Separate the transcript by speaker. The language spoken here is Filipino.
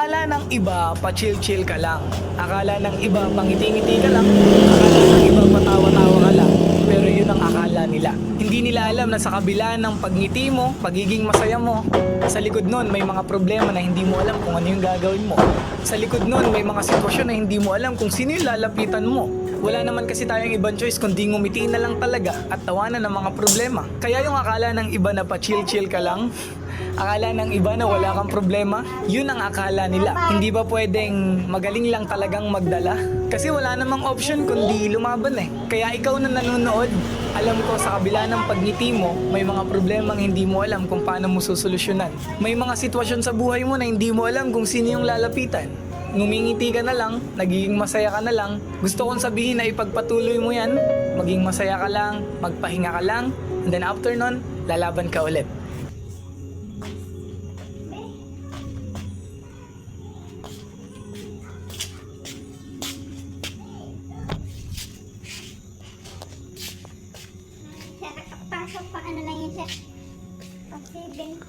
Speaker 1: Akala ng iba, pa-chill-chill ka lang. Akala ng iba, pangiti-ngiti ka lang. Akala ng iba, patawa-tawa ka lang. Pero yun ang akala nila. Hindi nila alam na sa kabila ng pagngiti mo, pagiging masaya mo, sa likod nun may mga problema na hindi mo alam kung ano yung gagawin mo. Sa likod nun may mga sitwasyon na hindi mo alam kung sino yung lalapitan mo. Wala naman kasi tayong ibang choice kundi ngumiti na lang talaga at tawanan ng mga problema. Kaya yung akala ng iba na pa-chill-chill ka lang, akala ng iba na wala kang problema, yun ang akala nila. Hindi ba pwedeng magaling lang talagang magdala? Kasi wala namang option kundi lumaban eh. Kaya ikaw na nanonood, alam ko sa kabila ng pagngiti mo, may mga problemang hindi mo alam kung paano mo susolusyonan. May mga sitwasyon sa buhay mo na hindi mo alam kung sino yung lalapitan. Ngumingiti ka na lang, nagiging masaya ka na lang. Gusto kong sabihin na ipagpatuloy mo yan, maging masaya ka lang, magpahinga ka lang, and then after nun, lalaban ka ulit.
Speaker 2: Pasok pa ano lang yun, sir. Pag 7,